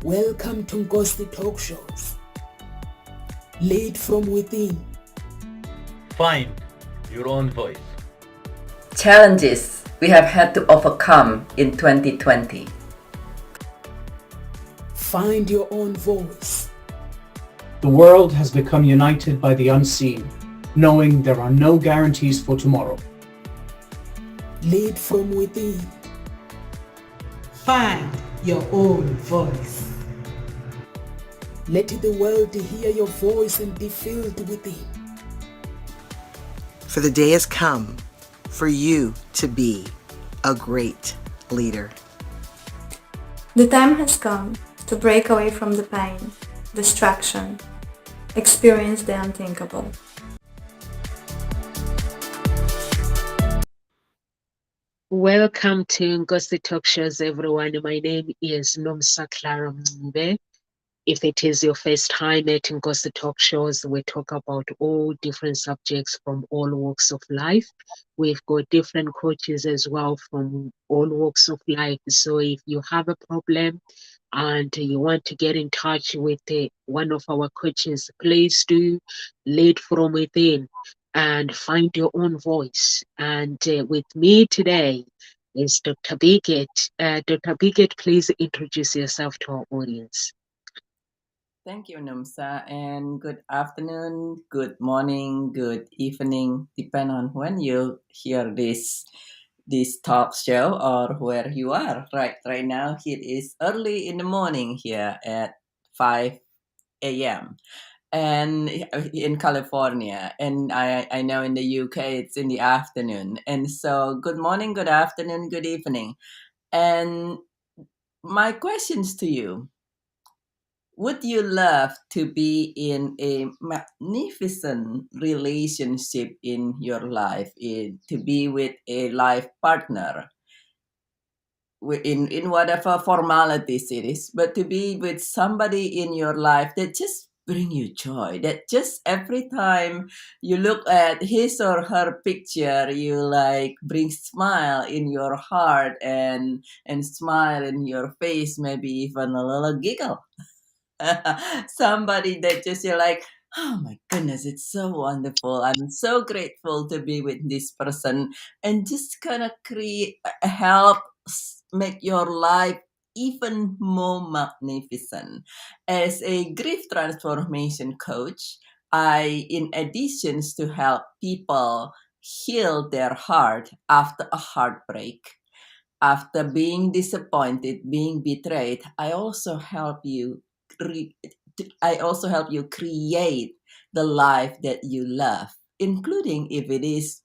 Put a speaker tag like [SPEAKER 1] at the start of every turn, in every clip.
[SPEAKER 1] Welcome to Ngosi Talk Shows. Lead from within.
[SPEAKER 2] Find your own voice.
[SPEAKER 3] Challenges we have had to overcome in 2020.
[SPEAKER 1] Find your own voice.
[SPEAKER 4] The world has become united by the unseen, knowing there are no guarantees for tomorrow.
[SPEAKER 1] Lead from within.
[SPEAKER 5] Find your own voice.
[SPEAKER 1] Let the world hear your voice and be filled within.
[SPEAKER 6] For the day has come for you to be a great leader.
[SPEAKER 7] The time has come to break away from the pain, distraction, experience the unthinkable.
[SPEAKER 8] Welcome to Ngosi Talk Shows, everyone. My name is Nomsa Clara Mbe. If it is your first time at Ngosi Talk Shows, we talk about all different subjects from all walks of life. We've got different coaches as well from all walks of life. So if you have a problem and you want to get in touch with one of our coaches, please do lead from within and find your own voice. And with me today is Dr. Birgitte. Dr. Birgitte, please introduce yourself to our audience.
[SPEAKER 3] Thank you, Numsa, and good afternoon, good morning, good evening, depending on when you hear this talk show or where you are. Right now, it is early in the morning here at 5 a.m. and in California, and I know in the UK it's in the afternoon. And so, good morning, good afternoon, good evening, and my questions to you. Would you love to be in a magnificent relationship in your life, to be with a life partner, in whatever formalities it is, but to be with somebody in your life that just bring you joy, that just every time you look at his or her picture, you like bring smile in your heart and smile in your face, maybe even a little giggle. Somebody that just you're like, oh my goodness, it's so wonderful. I'm so grateful to be with this person, and just kind of help make your life even more magnificent. As a grief transformation coach, in addition to help people heal their heart after a heartbreak, after being disappointed, being betrayed, I also help you create the life that you love, including if it is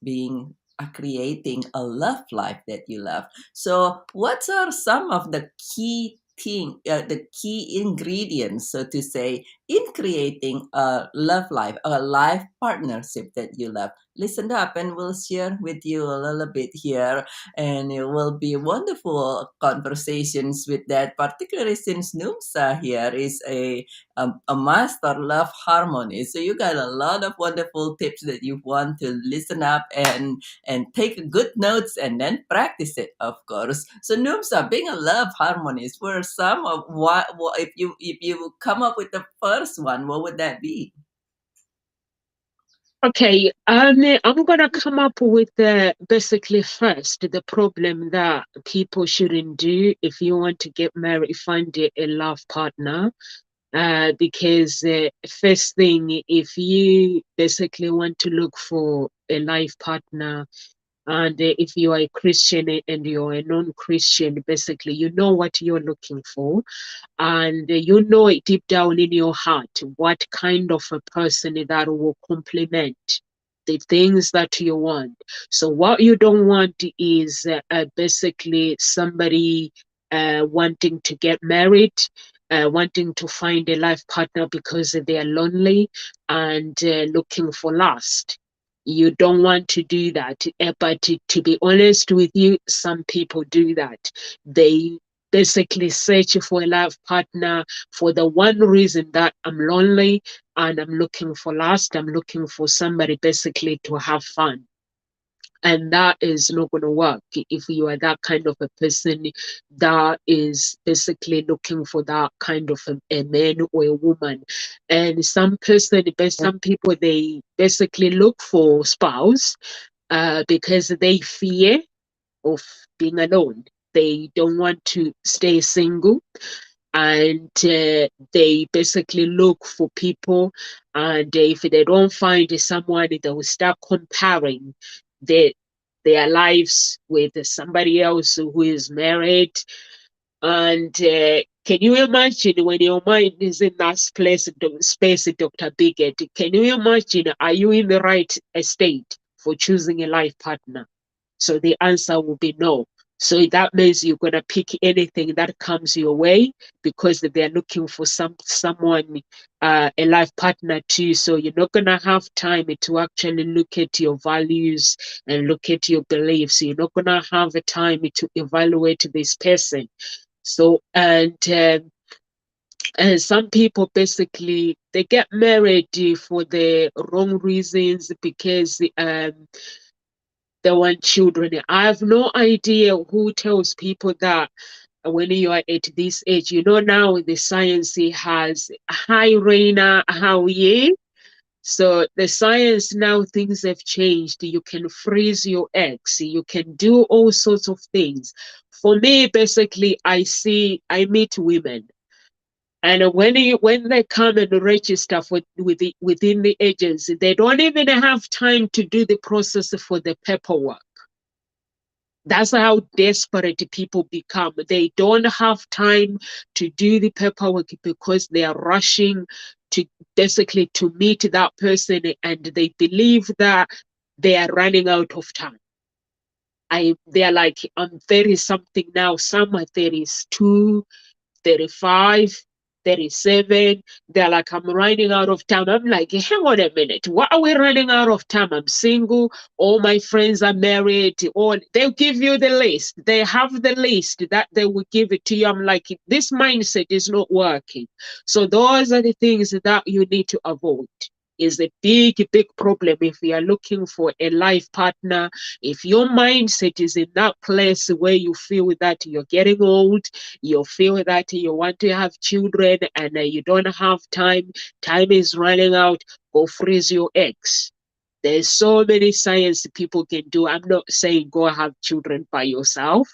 [SPEAKER 3] creating a love life that you love. So, what are some of the the key ingredients, so to say, in creating a love life, a life partnership that you love? Listen up, and we'll share with you a little bit here, and it will be wonderful conversations with that, particularly since Numsa here is a master love harmony. So you got a lot of wonderful tips that you want to listen up and take good notes and then practice it, of course. So Numsa, being a love harmonist, were some of what if you come up with the first one, what would that be?
[SPEAKER 8] Okay, I'm gonna come up with basically first the problem that people shouldn't do if you want to get married, find a love partner. Because first thing, if you basically want to look for a life partner, and if you are a Christian and you're a non-Christian, basically you know what you're looking for, and you know it deep down in your heart what kind of a person that will complement the things that you want. So what you don't want is basically somebody wanting to get married, wanting to find a life partner because they are lonely and looking for lust. You don't want to do that. But to be honest with you, some people do that. They basically search for a life partner for the one reason that I'm lonely and I'm looking for lust. I'm looking for somebody basically to have fun. And that is not going to work if you are that kind of a person that is basically looking for that kind of a man or a woman. And some people, they basically look for spouse because they fear of being alone. They don't want to stay single, and they basically look for people, and if they don't find someone, they will start comparing their their lives with somebody else who is married. And can you imagine when your mind is in that space, Dr. Bigot? Can you imagine, are you in the right state for choosing a life partner? So the answer will be no. So that means you're gonna pick anything that comes your way because they're looking for someone, a life partner too. So you're not gonna have time to actually look at your values and look at your beliefs. You're not gonna have a time to evaluate this person. So and some people basically they get married for the wrong reasons because they want children. I have no idea who tells people that when you are at this age. You know, now the science has hi Reina, how are you? So the science now, things have changed. You can freeze your eggs. You can do all sorts of things. For me, basically, I meet women, and when they come and register within the agency, they don't even have time to do the process for the paperwork. That's how desperate people become. They don't have time to do the paperwork because they are rushing to basically to meet that person, and they believe that they are running out of time. They're like, I'm 30 something now, some are 32, 35, 37. They're like, I'm running out of time. I'm like, hang on a minute. What are we running out of time? I'm single. All my friends are married. All they'll give you the list. They have the list that they will give it to you. I'm like, this mindset is not working. So those are the things that you need to avoid. Is a big problem if you are looking for a life partner. If your mindset is in that place where you feel that you're getting old, you feel that you want to have children and you don't have time is running out, go freeze your eggs. There's so many science people can do. I'm not saying go have children by yourself.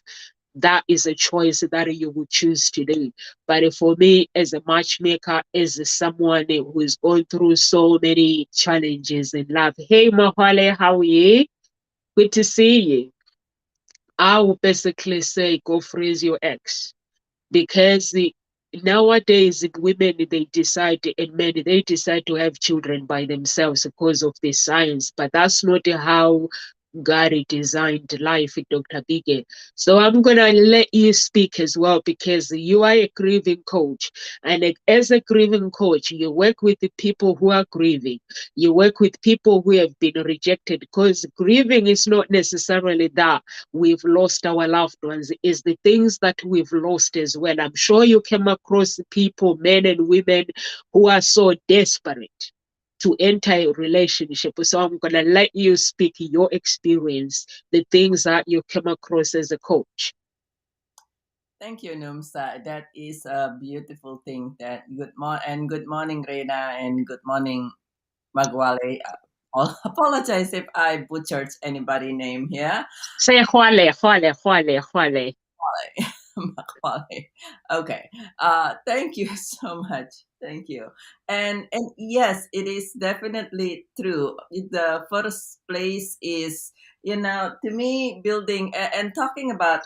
[SPEAKER 8] That is a choice that you would choose to do. But for me, as a matchmaker, as someone who is going through so many challenges in life, hey Mahale, how are you? Good to see you. I would basically say go freeze your eggs, because nowadays women, they decide, and men, they decide to have children by themselves because of the science, but that's not how God designed life, Dr. Bige. So I'm going to let you speak as well, because you are a grieving coach. And as a grieving coach, you work with the people who are grieving. You work with people who have been rejected, because grieving is not necessarily that we've lost our loved ones. It's the things that we've lost as well. I'm sure you came across people, men and women, who are so desperate to enter a relationship. So I'm going to let you speak your experience, the things that you come across as a coach.
[SPEAKER 3] Thank you, Numsa. That is a beautiful thing. Good morning, Reina, and good morning, Magwale. I'll apologize if I butchered anybody's name here.
[SPEAKER 8] Say Hwale, Hwale, Hwale, Hwale.
[SPEAKER 3] Magwale. Okay. Thank you so much. Thank you. And yes, it is definitely true. The first place is, to me, building and talking about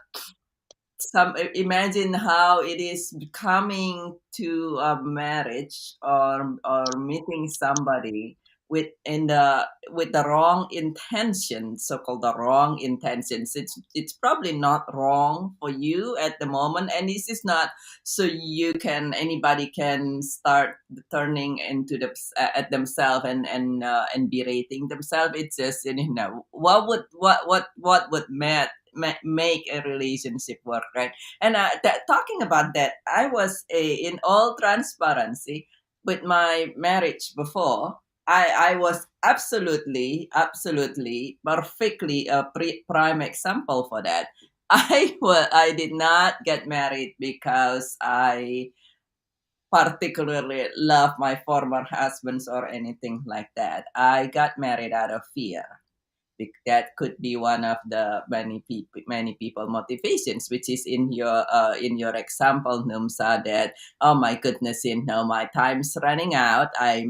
[SPEAKER 3] imagine how it is coming to a marriage, or meeting somebody with the wrong intention, so-called the wrong intentions. It's probably not wrong for you at the moment, and this is not so anybody can start turning into at themselves and berating themselves. It's just, what would make a relationship work, right? And talking about that, I was in all transparency with my marriage before. I was absolutely perfectly a prime example for that. I did not get married because I particularly love my former husbands or anything like that. I got married out of fear. That could be one of the many people motivations, which is in your example, Numsa, that oh my goodness, my time's running out. I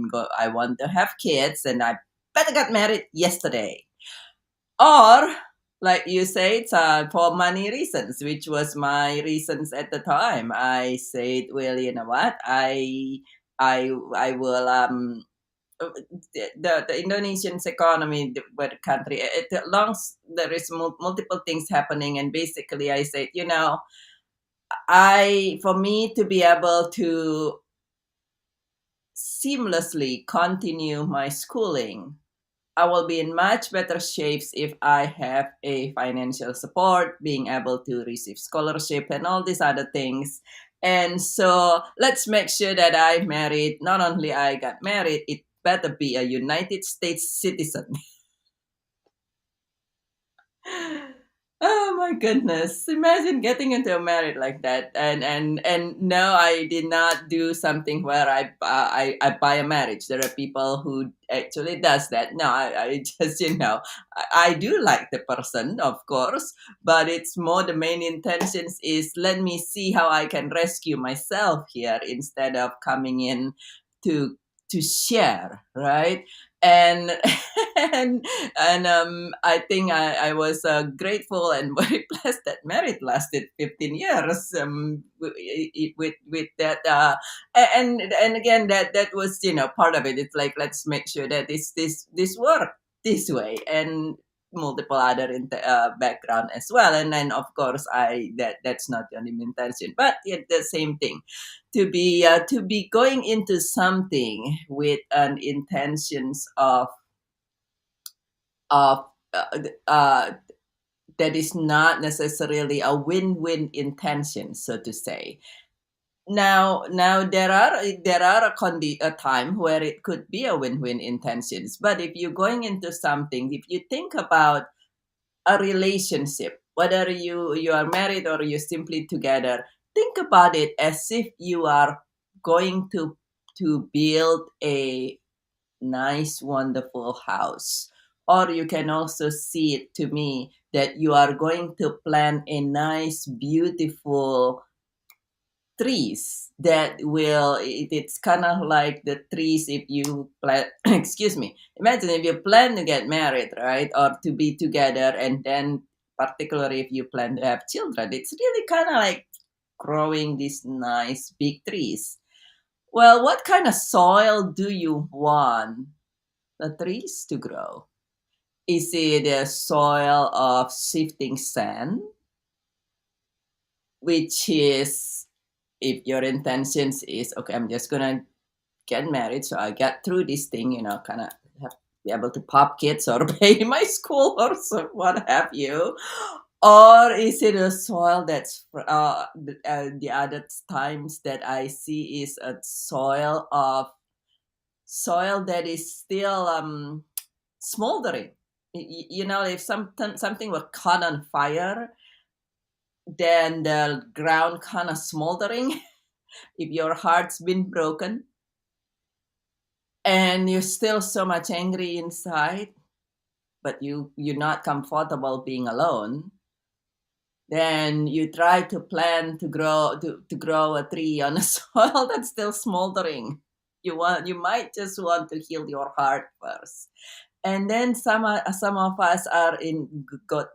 [SPEAKER 3] want to have kids, and I better get married yesterday. Or like you said, for money reasons, which was my reasons at the time. I said, well, you know what, I will the Indonesian's economy, the country, there is multiple things happening, and basically I said, for me to be able to seamlessly continue my schooling, I will be in much better shapes if I have a financial support, being able to receive scholarship and all these other things. And so let's make sure that I married. Not only I got married, it better be a United States citizen. Oh my goodness. Imagine getting into a marriage like that. And no, I did not do something where I buy a marriage. There are people who actually does that. No, I just, I do like the person, of course, but it's more the main intentions is let me see how I can rescue myself here instead of coming in to to share, right? And and I think I was grateful and very blessed that marriage lasted 15 years with that and again that was part of it. It's like let's make sure that this work this way, and multiple other background as well. And then of course that's not the only intention, but the same thing, to be going into something with an intentions of that is not necessarily a win-win intention, so to say. Now there are a time where it could be a win-win intentions, but if you're going into something, if you think about a relationship, whether you are married or you're simply together, think about it as if you are going to build a nice, wonderful house. Or you can also see it to me that you are going to plant a nice, beautiful trees that it's kind of like the trees if you plan excuse me, imagine if you plan to get married, right, or to be together, and then particularly if you plan to have children, it's really kind of like growing these nice big trees. Well, what kind of soil do you want the trees to grow? Is it a soil of shifting sand, which is, if your intentions is okay, I'm just gonna get married so I get through this thing, kind of have be able to pop kids or pay my school or so, what have you. Or is it a soil that's the other times that I see is a soil that is still smoldering. If something were caught on fire, then the ground kind of smoldering. If your heart's been broken and you're still so much angry inside, but you're not comfortable being alone, then you try to plan to grow a tree on a soil that's still smoldering. You might just want to heal your heart first, and then some of us are got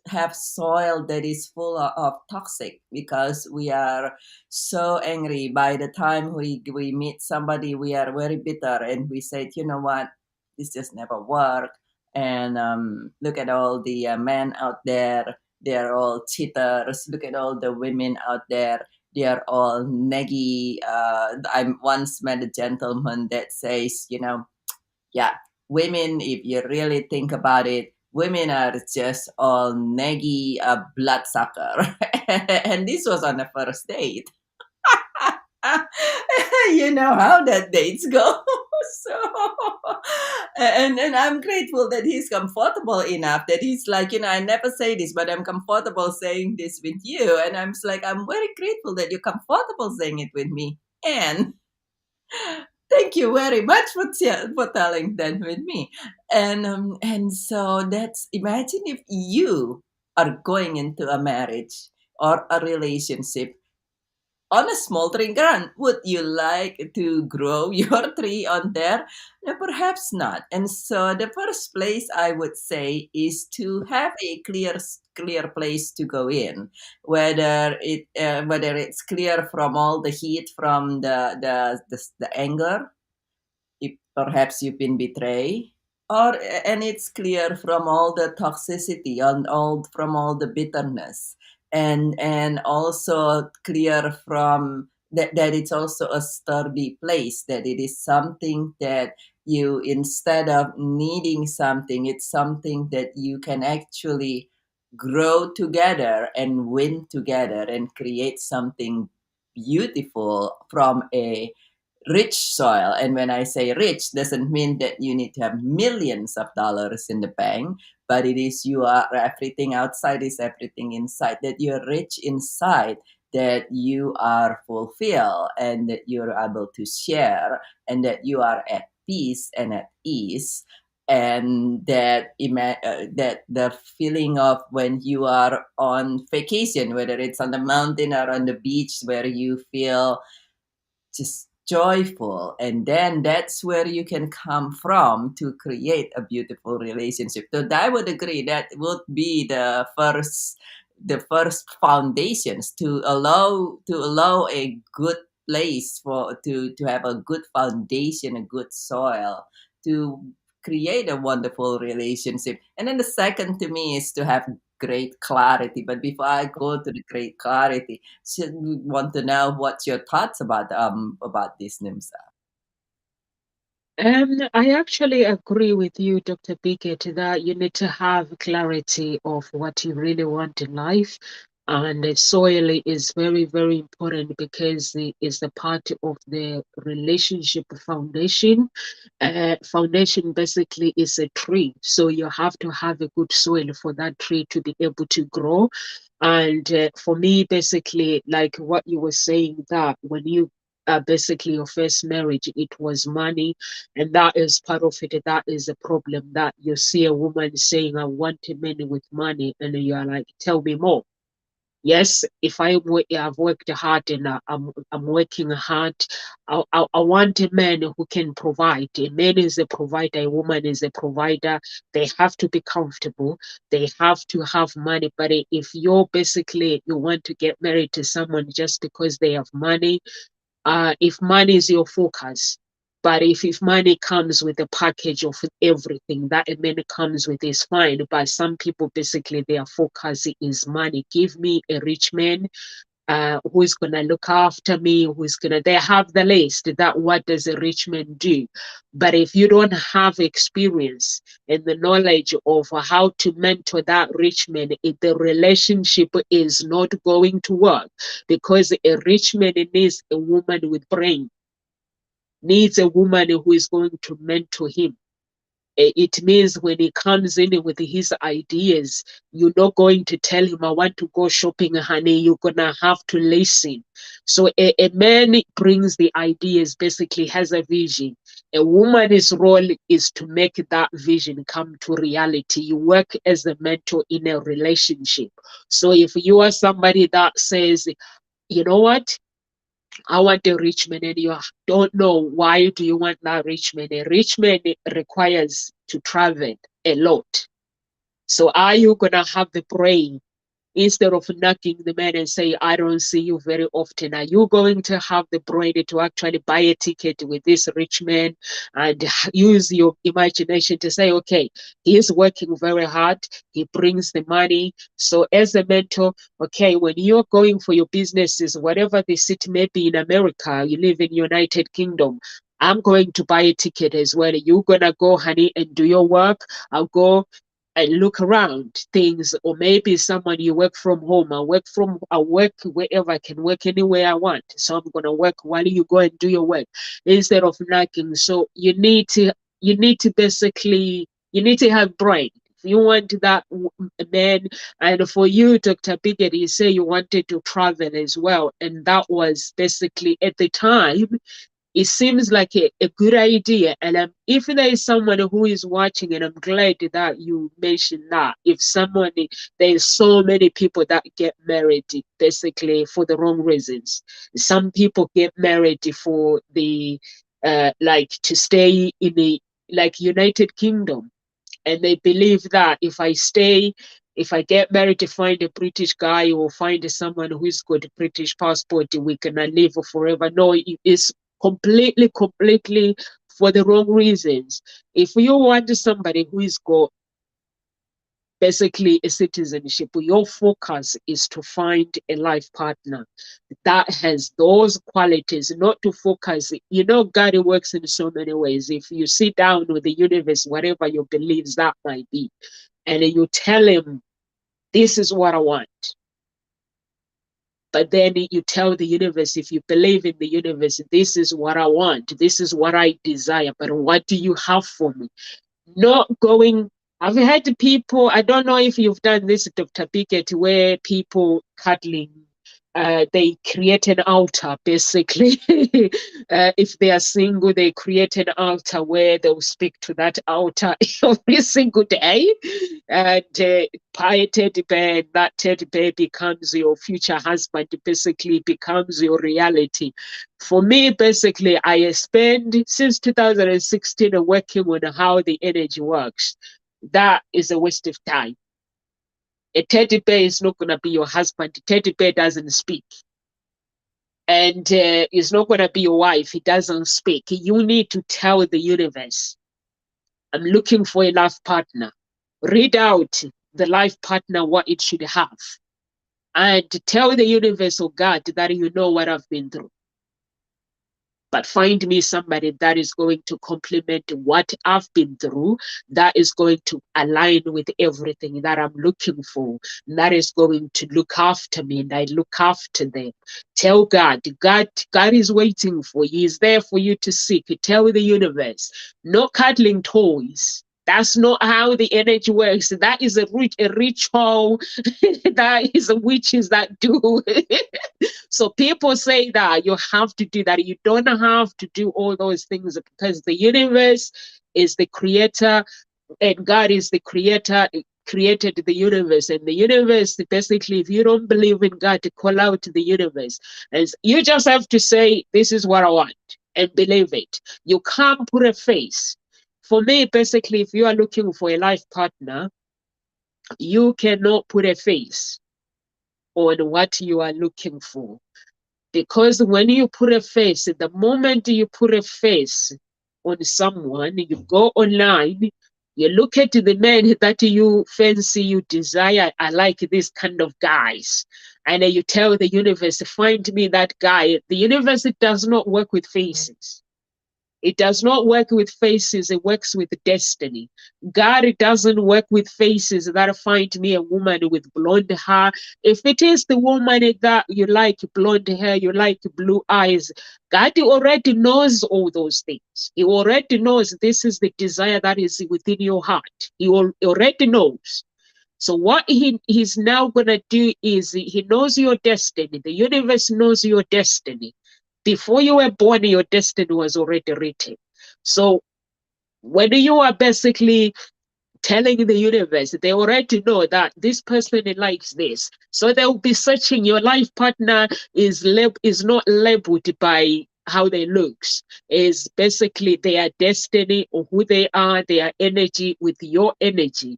[SPEAKER 3] have soil that is full of toxic, because we are so angry. By the time we meet somebody, we are very bitter, and we say, you know what, this just never work. And look at all the men out there, they're all cheaters. Look at all the women out there, they are all neggy. I once met a gentleman that says, yeah, women, if you really think about it, women are just all neggy bloodsucker. And this was on the first date. You know how that dates go. So, and I'm grateful that he's comfortable enough that he's like, I never say this, but I'm comfortable saying this with you. And I'm just like, I'm very grateful that you're comfortable saying it with me. And thank you very much for telling that with me. And so that's, imagine if you are going into a marriage or a relationship on a smoldering ground. Would you like to grow your tree on there? No, perhaps not. And so the first place I would say is to have a clear place to go in, whether it's clear from all the heat from the anger, if perhaps you've been betrayed, or and it's clear from all the toxicity and all from all the bitterness, and also clear from that it's also a sturdy place, that it is something that you, instead of needing something, it's something that you can actually grow together and win together and create something beautiful from a rich soil. And when I say rich, doesn't mean that you need to have millions of dollars in the bank, but it is, you are, everything outside is everything inside, that you're rich inside, that you are fulfilled and that you're able to share, and that you are at peace and at ease. And that the feeling of when you are on vacation, whether it's on the mountain or on the beach, where you feel just joyful, and then that's where you can come from to create a beautiful relationship. So I would agree that would be the first foundations to allow a good place for to have a good foundation, a good soil to create a wonderful relationship. And then the second to me is to have great clarity. But before I go to the great clarity, should we want to know what's your thoughts about this, Nimsa?
[SPEAKER 8] I actually agree with you, Dr. Biggett, that you need to have clarity of what you really want in life. And the soil is very, very important because it is the part of the relationship foundation. Foundation basically is a tree. So you have to have a good soil for that tree to be able to grow. And for me, basically, like what you were saying, that when you basically your first marriage, it was money, and that is part of it. That is a problem, that you see a woman saying, I want a man with money, and you are like, tell me more. Yes, if I've worked hard and I'm working hard, I want a man who can provide. A man is a provider, a woman is a provider. They have to be comfortable. They have to have money. But if you want to get married to someone just because they have money, if money is your focus, but if money comes with a package of everything that a man comes with is fine. But some people, basically, their focus is money. Give me a rich man who's going to look after me, they have the list that what does a rich man do. But if you don't have experience and the knowledge of how to mentor that rich man, the relationship is not going to work, because a rich man needs a woman with brain, needs a woman who is going to mentor him. It means when he comes in with his ideas, you're not going to tell him, I want to go shopping, honey. You're going to have to listen. So a man brings the ideas, basically has a vision. A woman's role is to make that vision come to reality. You work as a mentor in a relationship. So if you are somebody that says, you know what? I want a rich man, and you don't know why do you want that rich man. A rich man requires to travel a lot. So are you gonna have the brain, instead of knocking the man and say, I don't see you very often? Are you going to have the brain to actually buy a ticket with this rich man and use your imagination to say, okay, he's working very hard, he brings the money. So as a mentor, okay, when you're going for your businesses, whatever the city may be in America, you live in United Kingdom, I'm going to buy a ticket as well. You're gonna go, honey, and do your work. I'll go and look around things, or maybe someone you work from home. I work wherever I can work anywhere I want. So I'm gonna work while you go and do your work instead of nagging. So you need to basically, you need to have brain. If you want that man, and for you, Dr. Birgitte, you say you wanted to travel as well, and that was basically at the time, it seems like a good idea. And if there is someone who is watching, and I'm glad that you mentioned that, if someone, there's so many people that get married basically for the wrong reasons. Some people get married for the like to stay in the like United Kingdom, and they believe that if I get married to find a British guy or find someone who's got a British passport, we can live forever. No, it's completely for the wrong reasons. If you want somebody who is got basically a citizenship, your focus is to find a life partner that has those qualities, not to focus. You know, God works in so many ways. If you sit down with the universe, whatever your beliefs that might be, and you tell him, this is what I want. But then you tell the universe, if you believe in the universe, this is what I want, this is what I desire, but what do you have for me? Not going, I've had people, I don't know if you've done this, Dr. Birgitte, where people cuddling, they create an altar, basically. If they are single, they create an altar where they'll speak to that altar every single day. And buy a teddy bear, and that teddy bear becomes your future husband, basically becomes your reality. For me, basically, I spent since 2016 working on how the energy works. That is a waste of time. A teddy bear is not going to be your husband. A teddy bear doesn't speak. And it's not going to be your wife. He doesn't speak. You need to tell the universe, I'm looking for a life partner. Read out the life partner, what it should have. And tell the universe, or God, that you know what I've been through. But find me somebody that is going to complement what I've been through, that is going to align with everything that I'm looking for, that is going to look after me, and I look after them. Tell God is waiting for you. He's there for you to seek. Tell the universe, no cuddling toys. That's not how the energy works. That is a ritual. That is witches that do. So people say that you have to do that. You don't have to do all those things, because the universe is the creator, and God is the creator, created the universe. And the universe, basically, if you don't believe in God, to call out to the universe, and you just have to say, this is what I want, and believe it. You can't put a face. For me, basically, if you are looking for a life partner, you cannot put a face on what you are looking for. Because when you put a face, the moment you put a face on someone, you go online, you look at the men that you fancy, you desire, I like this kind of guys. And then you tell the universe, find me that guy. The universe does not work with faces. It does not work with faces, it works with destiny. God doesn't work with faces that find me a woman with blonde hair. If it is the woman that you like blonde hair, you like blue eyes, God already knows all those things. He already knows this is the desire that is within your heart. He already knows. So what he's now going to do is he knows your destiny. The universe knows your destiny. Before you were born, your destiny was already written. So when you are basically telling the universe, they already know that this person likes this. So they'll be searching. Your life partner is not labeled by how they looks. Is basically their destiny, or who they are, their energy with your energy.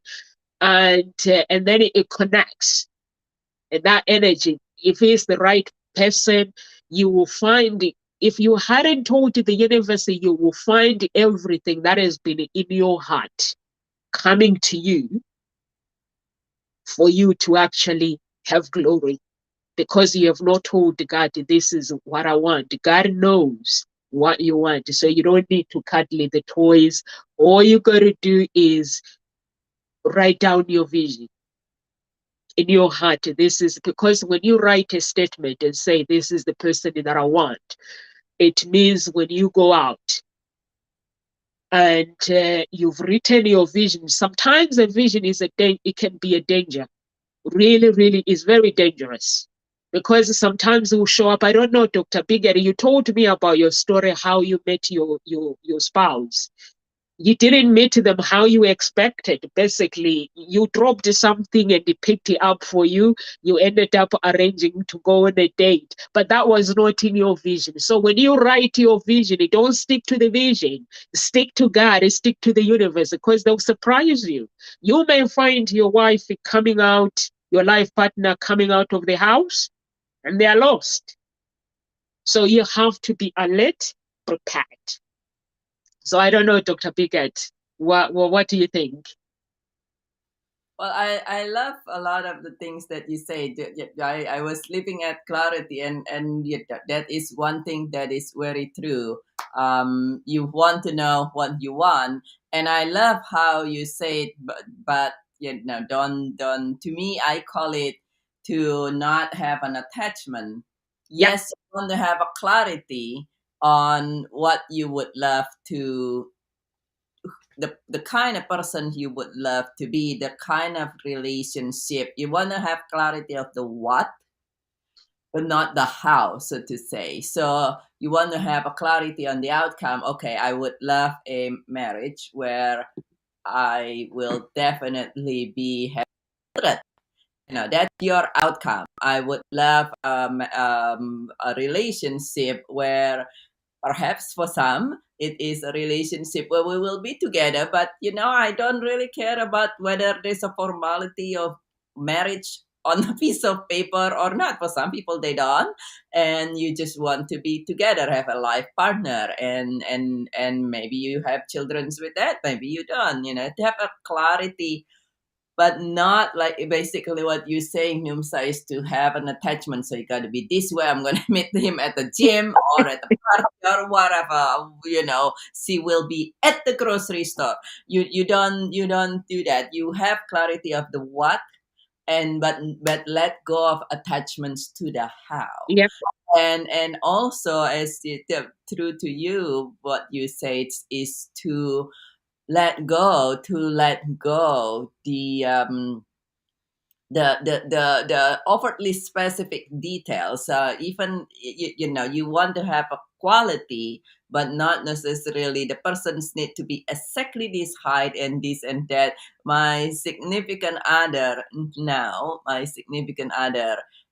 [SPEAKER 8] And then it connects. And that energy, if it's the right person, you will find it. If you hadn't told the universe, you will find everything that has been in your heart coming to you for you to actually have glory, because you have not told God, this is what I want. God knows what you want, so you don't need to cuddle the toys. All you got to do is write down your vision in your heart. This is because when you write a statement and say, this is the person that I want, it means when you go out and you've written your vision, sometimes a vision is it can be a danger. Really, really is very dangerous. Because sometimes it will show up. I don't know, Dr. Birgitte, you told me about your story, how you met your spouse. You didn't meet them how you expected. Basically, you dropped something and they picked it up for you. You ended up arranging to go on a date, but that was not in your vision. So when you write your vision, you don't stick to the vision. Stick to God and stick to the universe, because they'll surprise you. You may find your wife coming out, your life partner coming out of the house, and they are lost. So you have to be alert, prepared. So I don't know, Dr. Birgitte, what do you think?
[SPEAKER 3] Well, I love a lot of the things that you say. I was looking at clarity, and that is one thing that is very true. You want to know what you want, and I love how you say it, but don't. To me, I call it to not have an attachment.
[SPEAKER 8] Yeah.
[SPEAKER 3] Yes, you want to have a clarity on what you would love to, the kind of person you would love to be, the kind of relationship. You want to have clarity of the what, but not the how, so to say. So you want to have a clarity on the outcome. Okay, I would love a marriage where I will definitely be having children. That's your outcome. I would love a relationship where perhaps for some, it is a relationship where we will be together, but I don't really care about whether there's a formality of marriage on a piece of paper or not. For some people, they don't, and you just want to be together, have a life partner, and maybe you have children with that, maybe you don't. To have a clarity, but not like basically what you're saying, Numsa, is to have an attachment. So you got to be this way. I'm going to meet him at the gym or at the park or whatever. She will be at the grocery store. You don't do that. You have clarity of the what, and but let go of attachments to the how.
[SPEAKER 8] Yep.
[SPEAKER 3] And also, as true to you, what you said is to let go the overtly specific details. Even you want to have a quality, but not necessarily the persons need to be exactly this height and this and that. My significant other now,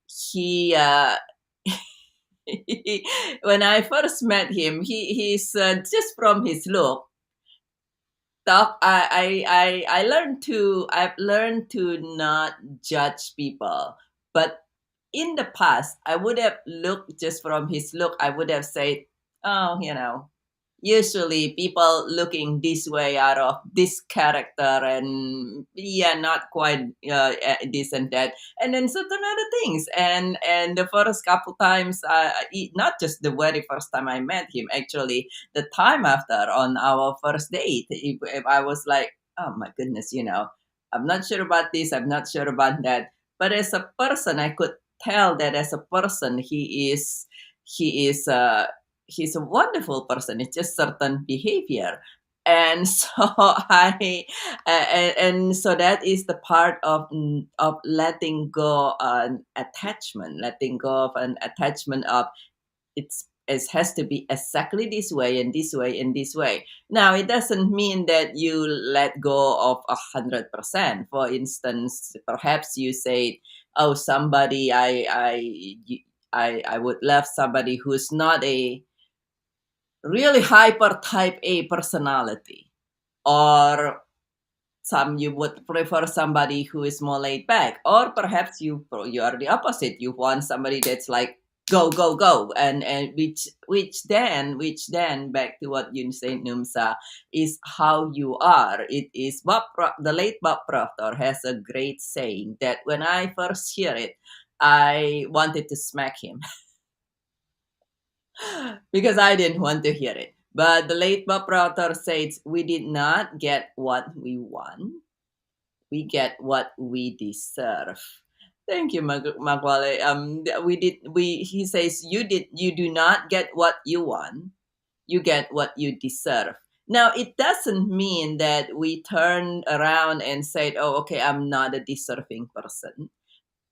[SPEAKER 3] he when I first met him, he's just from his look. I've learned to not judge people. But in the past, I would have looked just from his look, I would have said, oh, usually people looking this way out of this character, and yeah, not quite this and that, and then certain other things. And the first couple times, not just the very first time I met him, actually the time after, on our first date, if I was like, oh my goodness, I'm not sure about this, I'm not sure about that. But as a person, I could tell that as a person, he is he's a wonderful person. It's just certain behavior. And so and so that is the part of letting go an attachment, letting go of an attachment of it has to be exactly this way and this way and this way. Now, it doesn't mean that you let go of 100%. For instance, perhaps you say, "Oh, somebody I would love somebody who's not a really hyper type A personality, or some you would prefer somebody who is more laid back, or perhaps you are the opposite. You want somebody that's like go go go, and which then back to what you say, Numsa, is how you are. It is the late Bob Proctor has a great saying that when I first hear it, I wanted to smack him because I didn't want to hear it. But the late Bob Proctor says, we did not get what we want. we get what we deserve. Thank you, Magwale. He says you do not get what you want, you get what you deserve. Now, it doesn't mean that we turn around and say, oh, okay, I'm not a deserving person.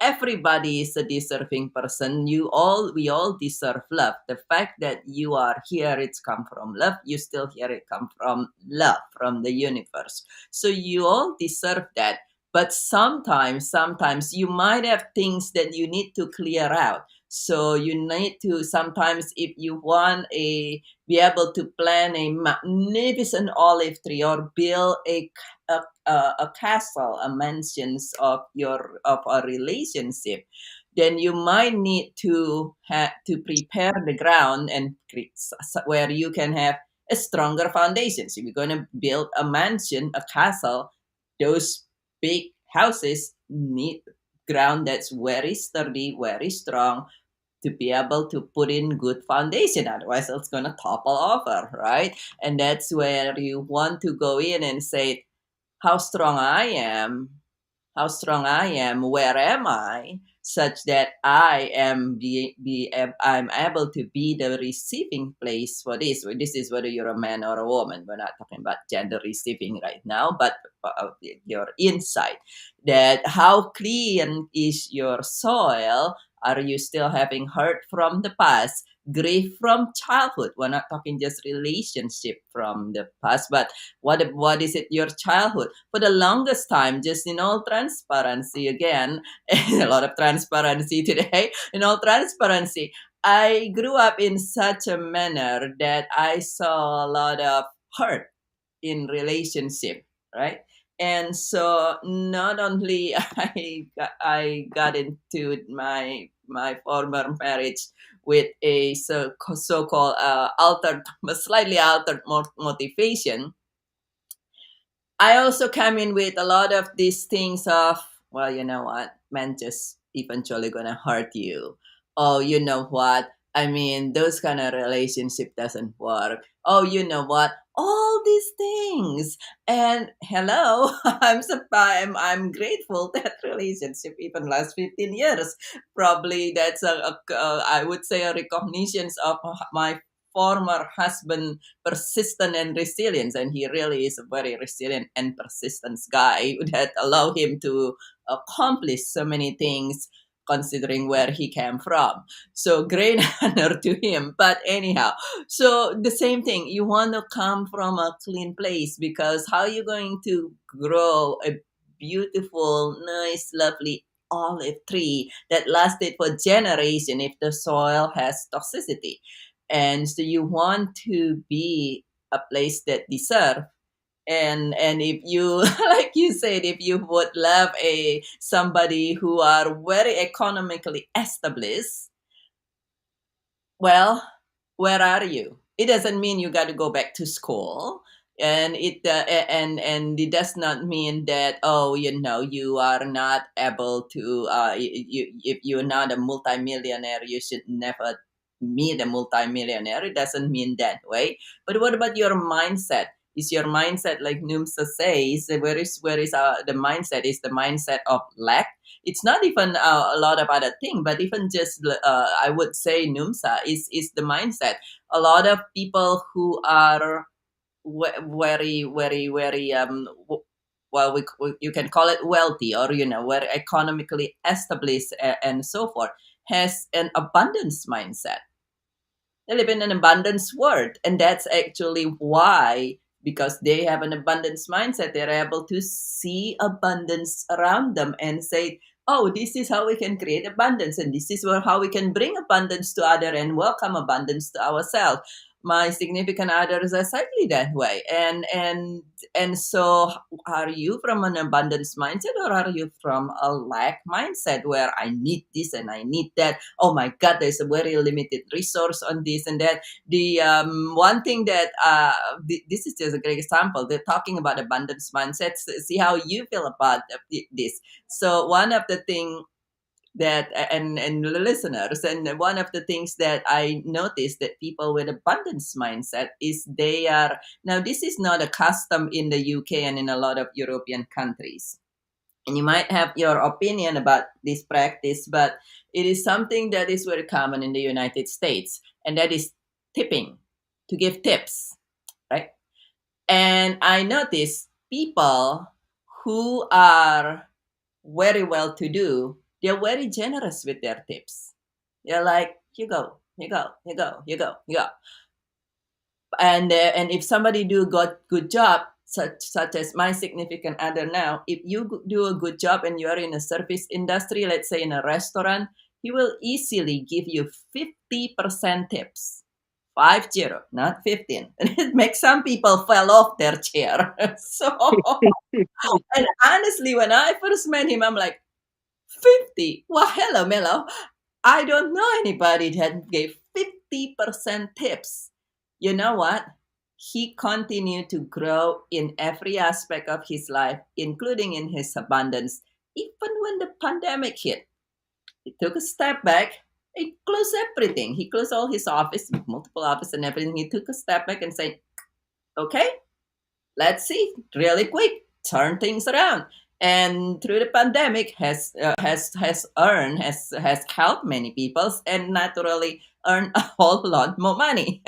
[SPEAKER 3] Everybody is a deserving person. We all deserve love. The fact that you are here, it's come from love. You still hear it come from love, from the universe. So you all deserve that. But sometimes you might have things that you need to clear out. So you need to sometimes, if you want be able to plant a magnificent olive tree or build a castle, a mansions of a relationship, then you might need to prepare the ground and where you can have a stronger foundation. So if you're going to build a mansion, a castle, those big houses need ground that's very sturdy, very strong, to be able to put in good foundation. Otherwise, it's going to topple over, right? And that's where you want to go in and say, how strong I am, where am I, such that I am I'm able to be the receiving place for this. This is whether you're a man or a woman. We're not talking about gender receiving right now, but your insight, that how clean is your soil. Are you still having hurt from the past, grief from childhood? We're not talking just relationship from the past, but what is it, your childhood? For the longest time, just in all transparency again, a lot of transparency today, in all transparency, I grew up in such a manner that I saw a lot of hurt in relationship, right? And so not only I got into my former marriage with a so-called slightly altered motivation, I also come in with a lot of these things of, well, you know what, man just eventually gonna hurt you. Oh, you know what? I mean, those kind of relationship doesn't work. Oh, you know what? All these things. And hello, I'm grateful that relationship even lasts 15 years. Probably that's I would say a recognition of my former husband persistent and resilience, and he really is a very resilient and persistent guy that allow him to accomplish so many things considering where he came from. So great honor to him. But anyhow, so the same thing, you want to come from a clean place, because how are you going to grow a beautiful, nice, lovely olive tree that lasted for generation if the soil has toxicity? And so you want to be a place that deserve. And if you like you said, if you would love somebody who are very economically established, well, where are you? It doesn't mean you got to go back to school, and it does not mean that, oh, you know, you are not able to if you're not a multimillionaire, you should never meet a multimillionaire. It doesn't mean that way. But what about your mindset? Is your mindset, like Numsa says, where is the mindset? Is the mindset of lack? It's not even a lot of other things, but even just I would say Numsa is the mindset. A lot of people who are very well, you can call it wealthy, or you know, very economically established and so forth, has an abundance mindset. They live in an abundance world, and that's actually why, because they have an abundance mindset, they're able to see abundance around them and say, oh, this is how we can create abundance, and this is how we can bring abundance to other and welcome abundance to ourselves. My significant others are exactly that way. And so, are you from an abundance mindset, or are you from a lack mindset where I need this and I need that? Oh my God, there's a very limited resource on this and that. The one thing that this is just a great example. They're talking about abundance mindsets. See how you feel about this. So one of the thing that and the listeners, and one of the things that I noticed that people with abundance mindset is they are, now this is not a custom in the UK and in a lot of European countries. And you might have your opinion about this practice, but it is something that is very common in the United States, and that is tipping, to give tips, right? And I notice people who are very well to do, they're very generous with their tips. They're like, you go, you go, you go, you go, you go. And if somebody do a good job, such as my significant other now, if you do a good job and you're in a service industry, let's say in a restaurant, he will easily give you 50% tips. 50, not 15. And it makes some people fell off their chair. So, and honestly, when I first met him, I'm like, 50? Well, hello, Mello. I don't know anybody that gave 50% tips. You know what? He continued to grow in every aspect of his life, including in his abundance, even when the pandemic hit. He took a step back. He closed everything. He closed all his office, multiple office and everything. He took a step back and said, okay, let's see, really quick, turn things around. And through the pandemic has helped many people and naturally earn a whole lot more money.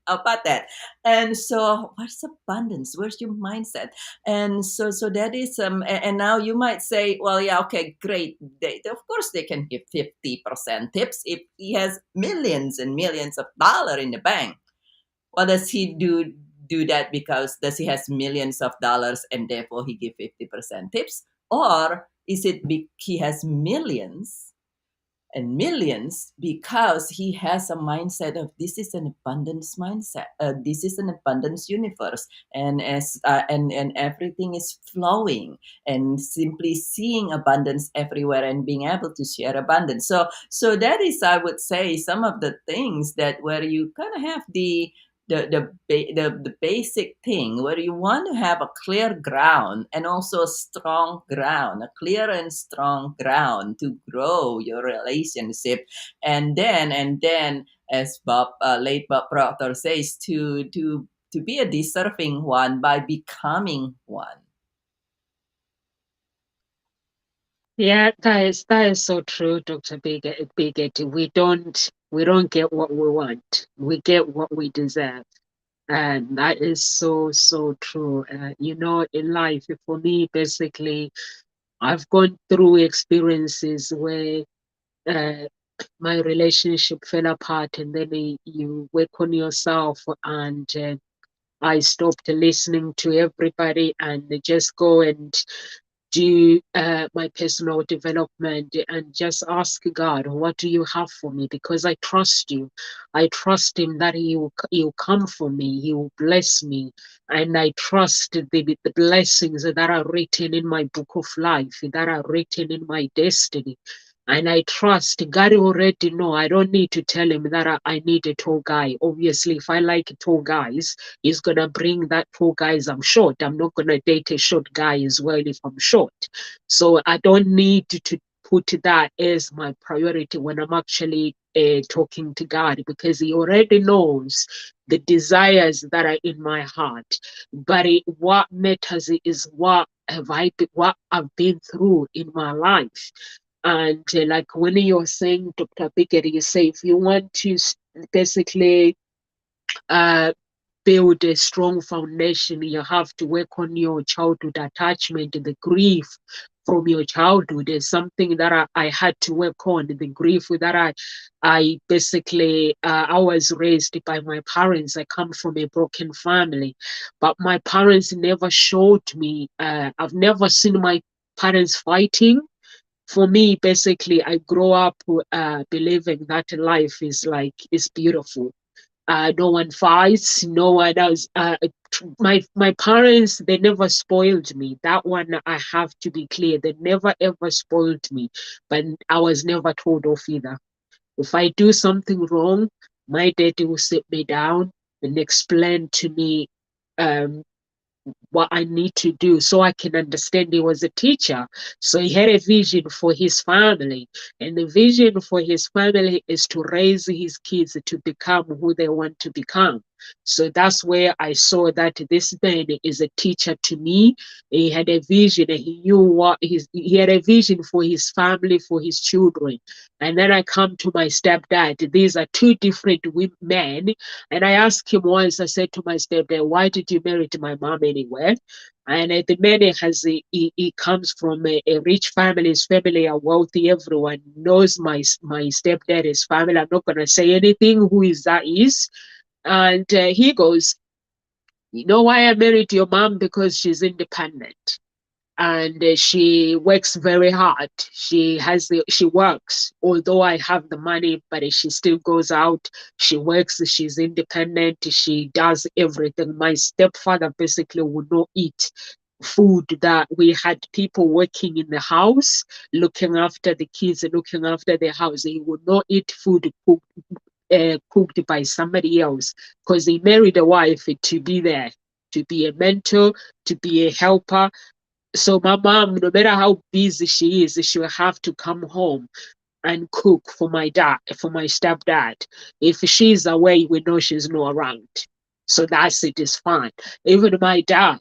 [SPEAKER 3] How about that? And so where's abundance? Where's your mindset? And so that is and now you might say, well, yeah, okay, great. Of course they can give 50% tips if he has millions and millions of dollars in the bank. Well, does he do that because does he has millions of dollars and therefore he give 50% tips? Or is it he has millions and millions because he has a mindset of this is an abundance mindset, this is an abundance universe, and and everything is flowing, and simply seeing abundance everywhere and being able to share abundance. So that is, I would say, some of the things that where you kind of have the basic thing where you want to have a clear ground and also a strong ground, a clear and strong ground to grow your relationship, and then as late Bob Proctor says, to be a deserving one by becoming one.
[SPEAKER 8] Yeah, that is so true, Dr. Birgitte. We don't get what we want. We get what we deserve. And that is so true. In life, for me, basically, I've gone through experiences where my relationship fell apart, and then you work on yourself, and I stopped listening to everybody and just go and do my personal development and just ask God, what do you have for me? Because I trust you. I trust him that he'll come for me. He will bless me. And I trust the blessings that are written in my book of life, that are written in my destiny. And I trust God already know. I don't need to tell him that I need a tall guy. Obviously, if I like tall guys, he's gonna bring that tall guys. I'm short. I'm not gonna date a short guy as well if I'm short. So I don't need to put that as my priority when I'm actually talking to God, because he already knows the desires that are in my heart. But what matters is what I've been through in my life. And like when you're saying, Dr. Birgitte, you say if you want to basically build a strong foundation, you have to work on your childhood attachment, the grief from your childhood is something that I had to work on. The grief that I basically, I was raised by my parents. I come from a broken family, but my parents never showed me, I've never seen my parents fighting. For me, basically, I grew up believing that life is beautiful. No one fights, no one else. My parents, they never spoiled me. That one I have to be clear. They never ever spoiled me, but I was never told off either. If I do something wrong, my daddy will sit me down and explain to me what I need to do so I can understand. He was a teacher, so he had a vision for his family, and the vision for his family is to raise his kids to become who they want to become. So that's where I saw that this man is a teacher to me. He had a vision, and he knew what he had a vision for his family, for his children. And then I come to my stepdad. These are two different men. And I asked him once, I said to my stepdad, why did you marry to my mom anyway? And the man he comes from a rich family. His family are wealthy. Everyone knows my stepdad's family. I'm not gonna say anything who is that is. And he goes, you know why I married your mom? Because she's independent and she works very hard. She works. Although I have the money, but she still goes out. She works. She's independent. She does everything. My stepfather basically would not eat food that we had people working in the house, looking after the kids, looking after the house. He would not eat food cooked by somebody else, because he married a wife to be there, to be a mentor, to be a helper. So my mom, no matter how busy she is, she will have to come home and cook for my stepdad. If she's away, we know she's not around. So that's it is fine. Even my dad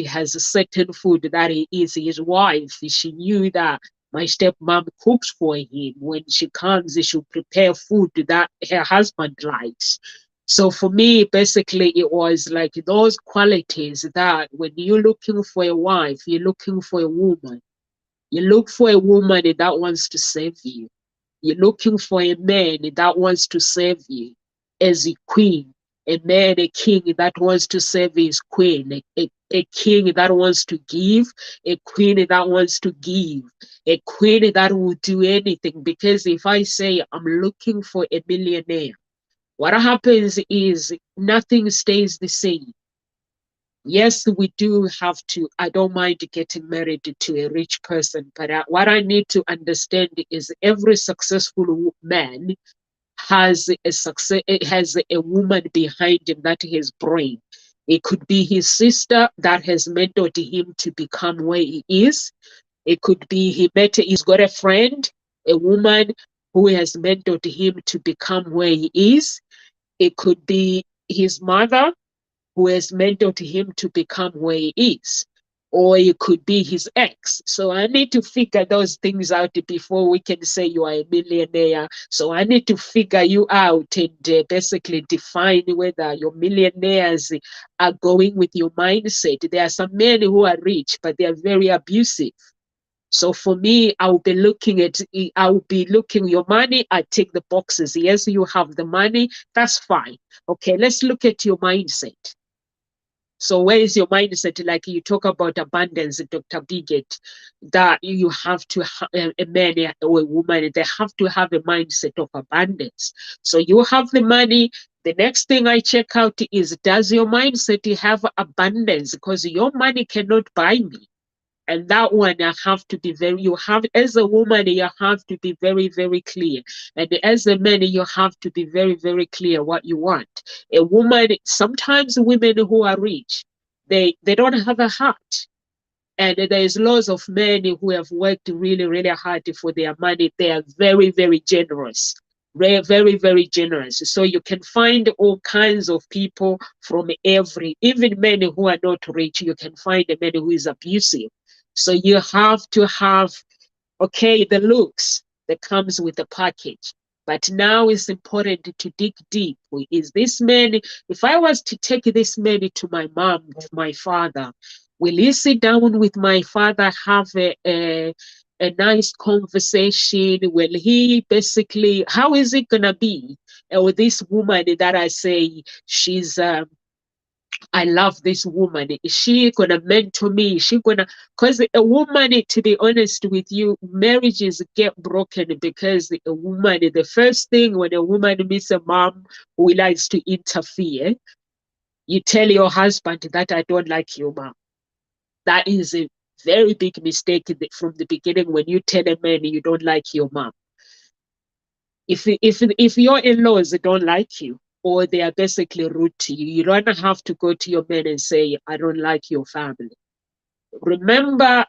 [SPEAKER 8] has a certain food that he eats. His wife, she knew that my stepmom cooks for him. When she comes, she'll prepare food that her husband likes. So for me, basically, it was like those qualities that when you're looking for a wife, you're looking for a woman. You look for a woman that wants to serve you. You're looking for a man that wants to serve you as a queen. A man, a king that wants to serve his queen. A king that wants to give. A queen that wants to give. A queen that will do anything. Because if I say I'm looking for a millionaire, what happens is nothing stays the same. Yes, we do have to. I don't mind getting married to a rich person, but what I need to understand is every successful man has a woman behind him that has brain. It could be his sister that has mentored him to become where he is. It could be he's got a friend, a woman who has mentored him to become where he is. It could be his mother who has mentored him to become where he is. Or it could be his ex. So I need to figure those things out before we can say you are a millionaire. So I need to figure you out and basically define whether your millionaires are going with your mindset. There are some men who are rich, but they are very abusive. So for me, I'll be looking your money. I take the boxes. Yes, you have the money. That's fine. Okay, let's look at your mindset. So where is your mindset? Like you talk about abundance, Dr. Birgitte, that you have to a man or a woman, they have to have a mindset of abundance. So you have the money. The next thing I check out is, does your mindset have abundance? Because your money cannot buy me. And that one, as a woman, you have to be very, very clear. And as a man, you have to be very, very clear what you want. A woman, sometimes women who are rich, they don't have a heart. And there's lots of men who have worked really, really hard for their money. They are very, very generous. Very, very, very generous. So you can find all kinds of people from even men who are not rich, you can find a man who is abusive. So you have to have, okay, the looks that comes with the package. But now it's important to dig deep. Is this man, if I was to take this man to my mom, to my father, will he sit down with my father, have a nice conversation? Will he basically, how is it going to be? Or this woman that I say, I love this woman. Is she gonna mentor me? Is she gonna, because a woman, to be honest with you, marriages get broken because a woman, the first thing when a woman meets a mom who likes to interfere, you tell your husband that I don't like your mom. That is a very big mistake from the beginning when you tell a man you don't like your mom. If your in-laws don't like you, or they are basically rude to you, you don't have to go to your man and say, I don't like your family. Remember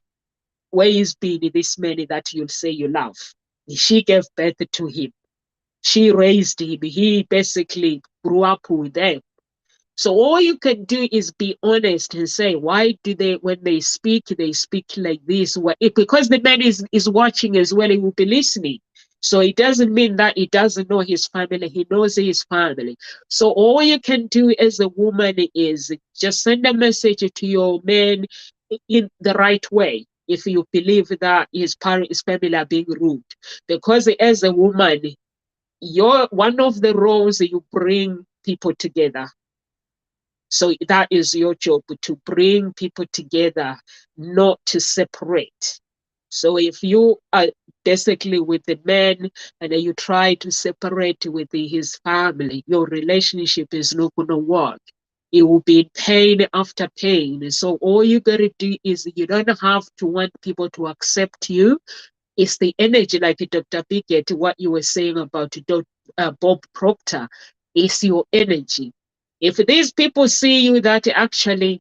[SPEAKER 8] where he's been, this man that you'll say you love. She gave birth to him. She raised him. He basically grew up with them. So all you can do is be honest and say, why do they, when they speak like this? Because the man is watching as well, he will be listening. So it doesn't mean that he doesn't know his family, he knows his family. So all you can do as a woman is just send a message to your man in the right way. If you believe that his family are being rude, because as a woman, one of the roles you bring people together. So that is your job, to bring people together, not to separate. So if you are basically with the man and then you try to separate with his family, your relationship is not going to work. It will be pain after pain. So all you got to do is, you don't have to want people to accept you. It's the energy, like Dr. Birgitte, what you were saying about Bob Proctor. It's your energy. If these people see you that actually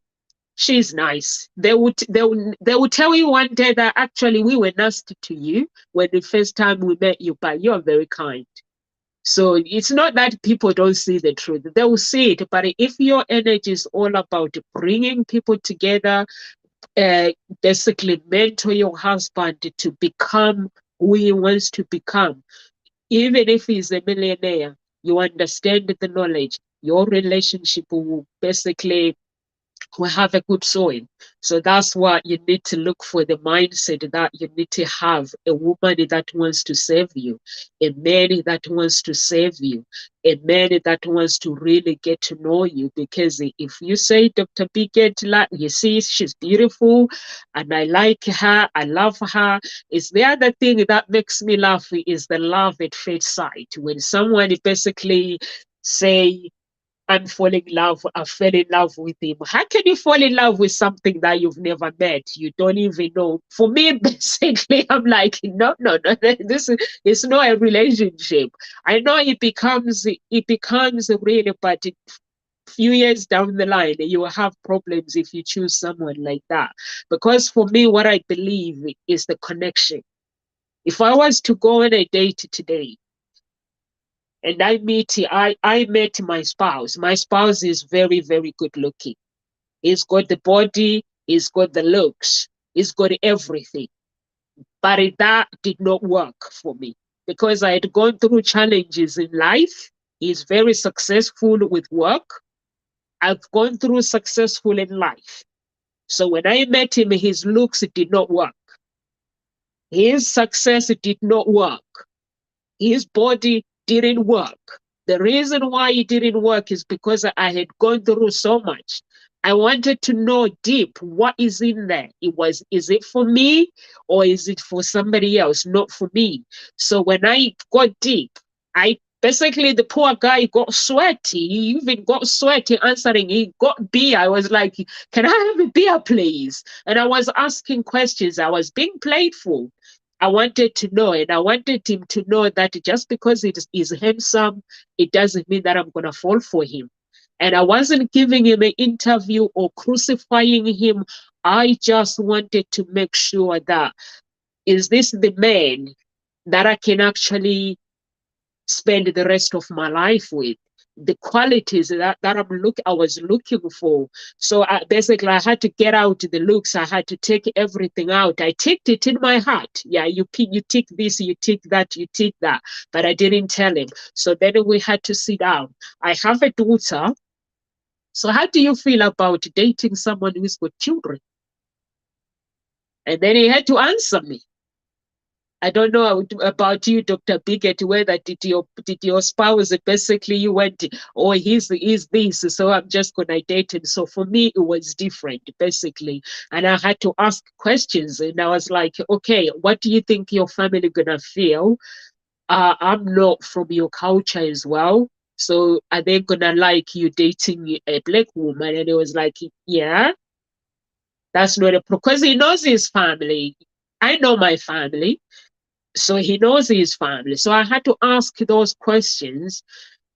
[SPEAKER 8] she's nice, they would tell you one day that actually we were nasty to you when the first time we met you, but you're very kind. So it's not that people don't see the truth, they will see it. But if your energy is all about bringing people together, basically mentor your husband to become who he wants to become, even if he's a millionaire, you understand the knowledge, your relationship will basically will have a good soil. So that's why you need to look for the mindset that you need to have: a woman that wants to save you, a man that wants to save you, a man that wants to really get to know you. Because if you say, Dr. Birgitte, like, you see, she's beautiful and I like her, I love her. It's the other thing that makes me laugh is the love at first sight. When someone basically say, I fell in love with him. How can you fall in love with something that you've never met? You don't even know. For me, basically, I'm like, no, this is, it's not a relationship. I know it becomes really, but a few years down the line, you will have problems if you choose someone like that. Because for me, what I believe is the connection. If I was to go on a date today, and I met my spouse. My spouse is very, very good looking. He's got the body, he's got the looks, he's got everything. But that did not work for me because I had gone through challenges in life. He's very successful with work. I've gone through successful in life. So when I met him, his looks did not work. His success did not work. His body didn't work. The reason why it didn't work is because I had gone through so much. I wanted to know deep what is in there. Is it for me or is it for somebody else? Not for me. So when I got deep, basically the poor guy got sweaty. He even got sweaty answering. He got beer. I was like, can I have a beer, please? And I was asking questions. I was being playful. I wanted to know, and I wanted him to know that just because he's handsome, it doesn't mean that I'm going to fall for him. And I wasn't giving him an interview or crucifying him. I just wanted to make sure that, is this the man that I can actually spend the rest of my life with? The qualities that I was looking for. So basically I had to get out the looks. I had to take everything out. I ticked it in my heart. Yeah, you tick this, you tick that, you tick that. But I didn't tell him. So then we had to sit down. I have a daughter. So how do you feel about dating someone who's got children? And then he had to answer me. I don't know about you, Dr. Birgitte, whether did your spouse basically you went, oh, he's this, so I'm just gonna date him. So for me, it was different, basically. And I had to ask questions, and I was like, okay, what do you think your family gonna feel? I'm not from your culture as well. So are they gonna like you dating a black woman? And it was like, yeah, that's not a problem, because he knows his family. I know my family. So he knows his family. So I had to ask those questions,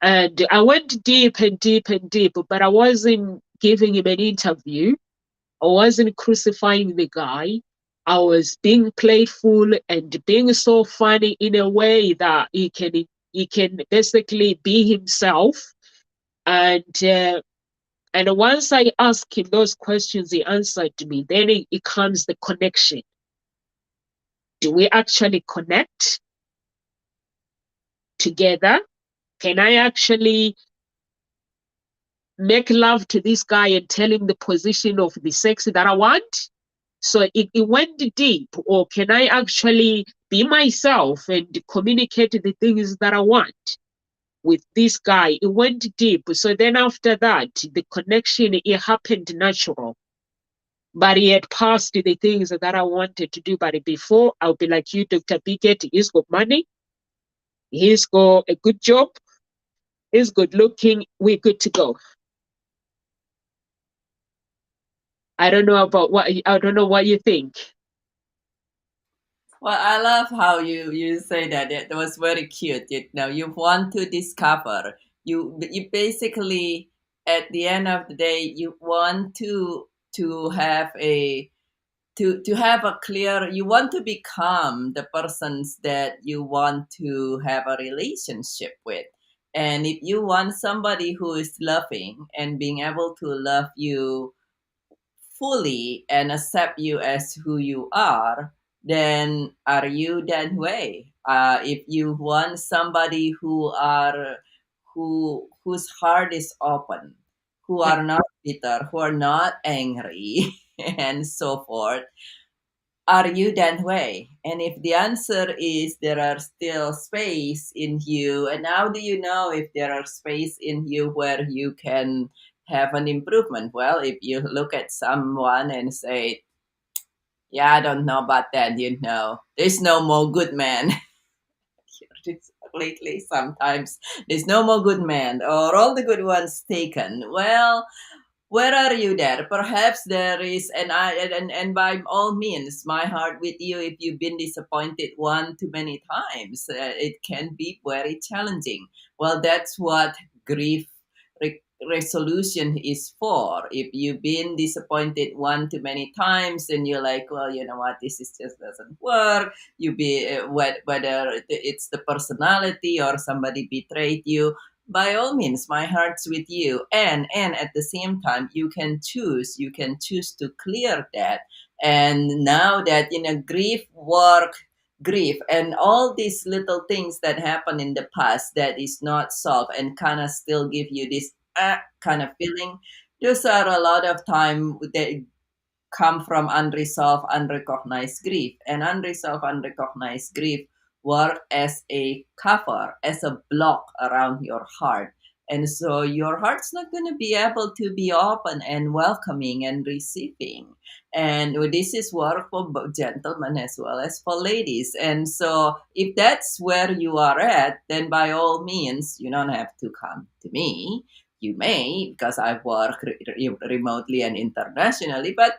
[SPEAKER 8] and I went deep and deep and deep, but I wasn't giving him an interview. I wasn't crucifying the guy. I was being playful and being so funny in a way that he can basically be himself. And And once I asked him those questions, he answered me. Then it comes the connection. Do we actually connect together? Can I actually make love to this guy and tell him the position of the sex that I want? So it went deep. Or can I actually be myself and communicate the things that I want with this guy? It went deep. So then after that, the connection, it happened natural. But he had passed the things that I wanted to do. But before, I'll be like you, Dr. Birgitte, he's got money, he's got a good job, he's good looking, we're good to go. I don't know what you think.
[SPEAKER 3] Well, I love how you say that. It was very cute. You want to discover. You basically, at the end of the day, you want to have to have a clear. You want to become the persons that you want to have a relationship with. And if you want somebody who is loving and being able to love you fully and accept you as who you are, then are you that way? If you want somebody whose heart is open, who are not bitter, who are not angry, and so forth, are you that way? And if the answer is there are still space in you, and how do you know if there are space in you where you can have an improvement? Well, if you look at someone and say, yeah, I don't know about that, there's no more good man. Lately, sometimes there's no more good man, or all the good ones taken. Well, where are you there? Perhaps there is, and by all means, my heart with you. If you've been disappointed one too many times, it can be very challenging. Well, that's what grief resolution is for. If you've been disappointed one too many times, and you're like, well, you know what, this is just doesn't work. You be whether it's the personality or somebody betrayed you, by all means, my heart's with you. And at the same time, you can choose to clear that. And now that grief and all these little things that happen in the past that is not solved and kind of still give you this kind of feeling, those are a lot of time that come from unresolved, unrecognized grief. And unresolved, unrecognized grief work as a cover, as a block around your heart. And so your heart's not going to be able to be open and welcoming and receiving. And this is work for both gentlemen as well as for ladies. And so if that's where you are at, then by all means, you don't have to come to me. You may, because I work remotely and internationally, but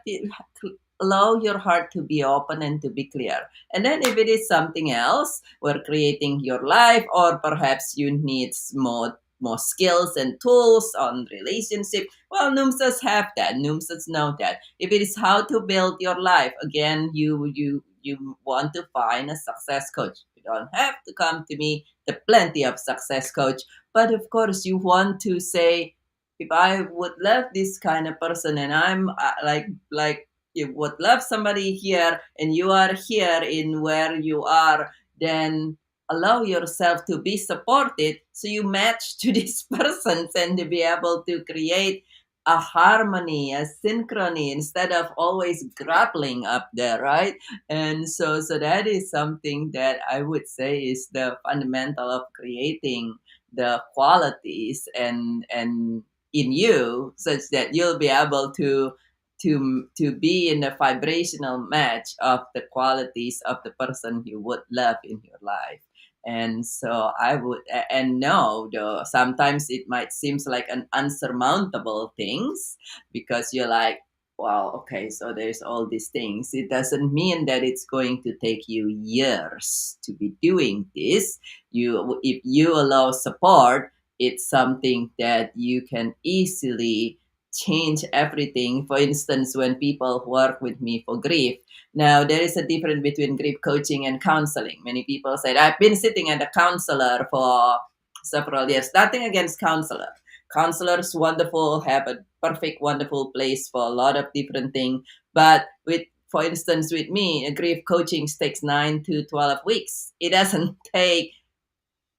[SPEAKER 3] allow your heart to be open and to be clear. And then if it is something else, we're creating your life, or perhaps you need more skills and tools on relationship. Well, NUMSAs have that. NUMSAs know that. If it is how to build your life, again, you want to find a success coach. You don't have to come to me. There are plenty of success coach. But of course, you want to say, if I would love this kind of person, and I'm like you would love somebody here, and you are here in where you are, then allow yourself to be supported so you match to these persons and to be able to create a harmony, a synchrony, instead of always grappling up there, right? And so that is something that I would say is the fundamental of creating the qualities and in you, such that you'll be able to be in a vibrational match of the qualities of the person you would love in your life. And so I would, and no, though sometimes it might seems like an unsurmountable things, because you're like, well, okay, so there's all these things. It doesn't mean that it's going to take you years to be doing this. If you allow support, it's something that you can easily change everything. For instance, when people work with me for grief, now there is a difference between grief coaching and counseling. Many people said, I've been sitting at a counselor for several years. Nothing against counselor. counselors, wonderful, have a perfect, wonderful place for a lot of different things. But for instance, with me, grief coaching takes 9 to 12 weeks. It doesn't take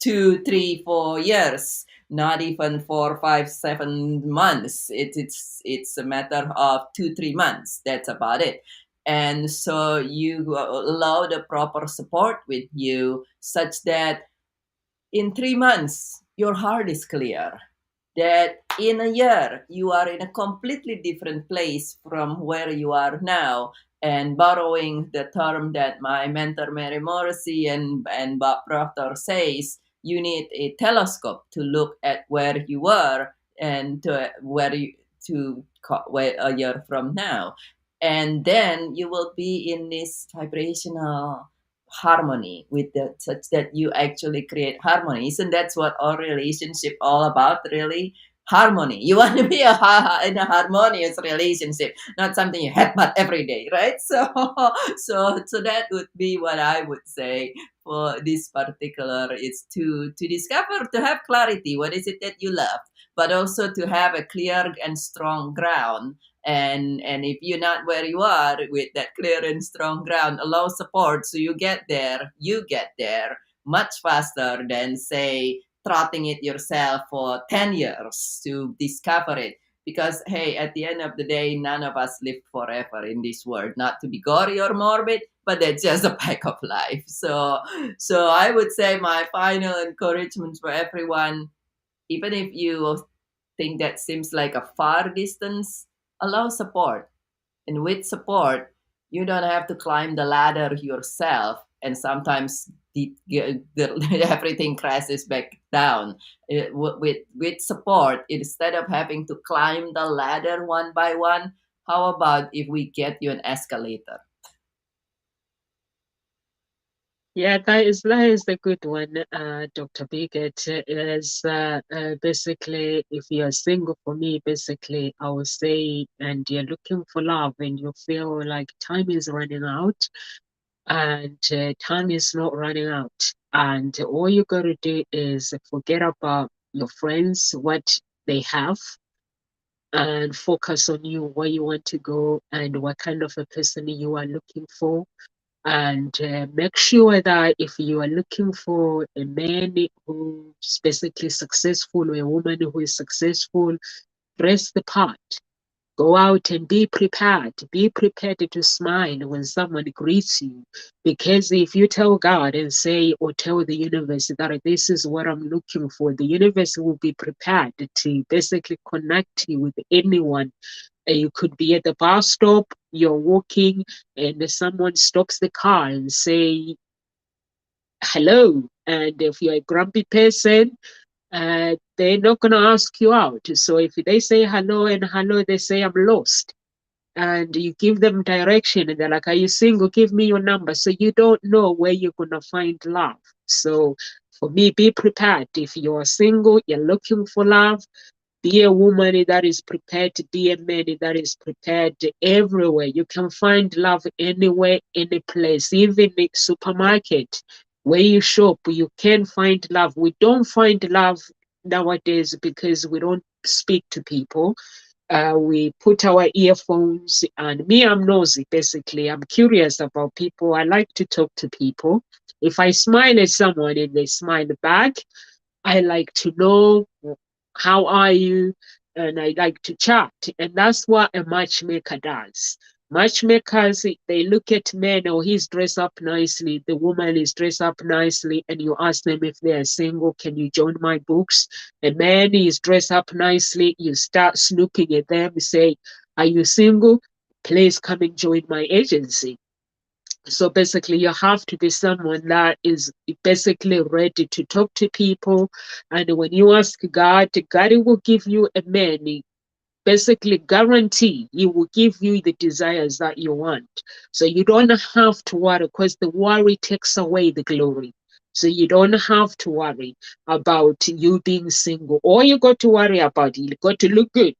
[SPEAKER 3] 2, 3, 4 years, not even 4, 5, 7 months. It's a matter of 2, 3 months. That's about it. And so you allow the proper support with you such that in 3 months your heart is clear, that in a year you are in a completely different place from where you are now. And borrowing the term that my mentor Mary Morrissey and Bob Proctor says, you need a telescope to look at where you were and where a year from now. And then you will be in this vibrational harmony with that, such that you actually create harmony. Isn't that's what our relationship all about, really? Harmony. You want to be in a harmonious relationship, not something you headbutt every day, right? So that would be what I would say for this particular. It's to discover, to have clarity. What is it that you love? But also to have a clear and strong ground. And if you're not where you are with that clear and strong ground, allow support so you get there much faster than, say, trotting it yourself for 10 years to discover it. Because, hey, at the end of the day, none of us live forever in this world. Not to be gory or morbid, but that's just a fact of life. So I would say my final encouragement for everyone, even if you think that seems like a far distance, allow support. And with support, you don't have to climb the ladder yourself. And sometimes everything crashes back down. With support, instead of having to climb the ladder one by one, how about if we get you an escalator?
[SPEAKER 8] Yeah, that is a good one, Dr. Birgitte. Is basically, if you're single, for me, basically, I would say, and you're looking for love, and you feel like time is running out, and time is not running out, and all you gotta do is forget about your friends, what they have, and focus on you, where you want to go, and what kind of a person you are looking for. And make sure that if you are looking for a man who's basically successful, or a woman who is successful, dress the part. Go out and be prepared. Be prepared to smile when someone greets you. Because if you tell God and say, or tell the universe that this is what I'm looking for, the universe will be prepared to basically connect you with anyone. You could be at the bus stop, you're walking, and someone stops the car and say hello. And if you're a grumpy person, they're not going to ask you out. So if they say hello and hello, they say I'm lost. And you give them direction, and they're like, are you single? Give me your number. So you don't know where you're going to find love. So for me, be prepared. If you're single, you're looking for love, be a woman that is prepared, to be a man that is prepared everywhere. You can find love anywhere, any place, even in the supermarket where you shop, you can find love. We don't find love nowadays because we don't speak to people. We put our earphones, and me, I'm nosy, basically. I'm curious about people. I like to talk to people. If I smile at someone and they smile back, I like to know, how are you? And I like to chat. And that's what a matchmaker does. Matchmakers, they look at men, or he's dressed up nicely, the woman is dressed up nicely, and you ask them if they are single, can you join my books? A man is dressed up nicely, you start snooping at them, say, are you single? Please come and join my agency. So basically, you have to be someone that is basically ready to talk to people. And when you ask God, God will give you a man. He basically guarantee He will give you the desires that you want. So you don't have to worry, because the worry takes away the glory. So you don't have to worry about you being single. All you got to worry about, you got to look good.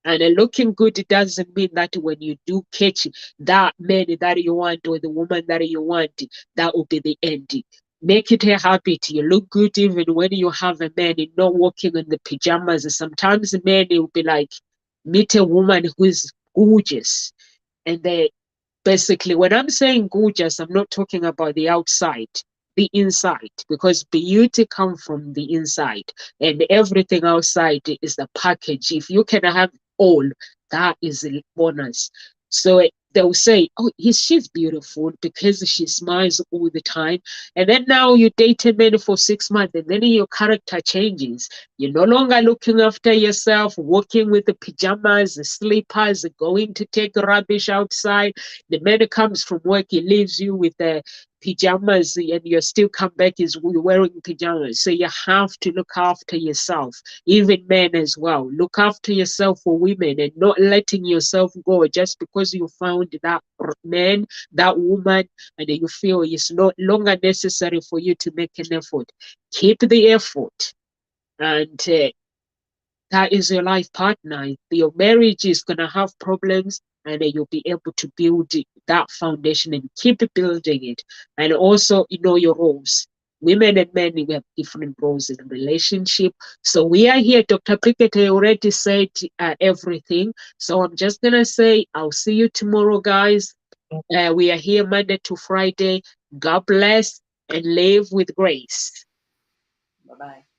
[SPEAKER 8] And looking good, it doesn't mean that when you do catch that man that you want, or the woman that you want, that will be the end. make it a habit. You look good even when you have a man and not walking in the pajamas. Sometimes men will be like, meet a woman who is gorgeous, and they basically, when I'm saying gorgeous, I'm not talking about the outside, the inside, because beauty comes from the inside, and everything outside is the package. If you can have all, that is a bonus. So they'll say, oh, she's beautiful because she smiles all the time. And then now you date a man for 6 months, and then your character changes. You're no longer looking after yourself, walking with the pajamas, the slippers, going to take rubbish outside. The man comes from work, he leaves you with the pajamas, and you still come back, is wearing pajamas. So you have to look after yourself, even men as well. Look after yourself for women, and not letting yourself go just because you found that man, that woman, and you feel it's no longer necessary for you to make an effort. Keep the effort, and that is your life partner. Your marriage is going to have problems, and you'll be able to build that foundation and keep building it. And also, you know your roles. Women and men, we have different roles in a relationship. So we are here. Dr. Birgitte already said everything. So I'm just going to say, I'll see you tomorrow, guys. We are here Monday to Friday. God bless and live with grace.
[SPEAKER 3] Bye-bye.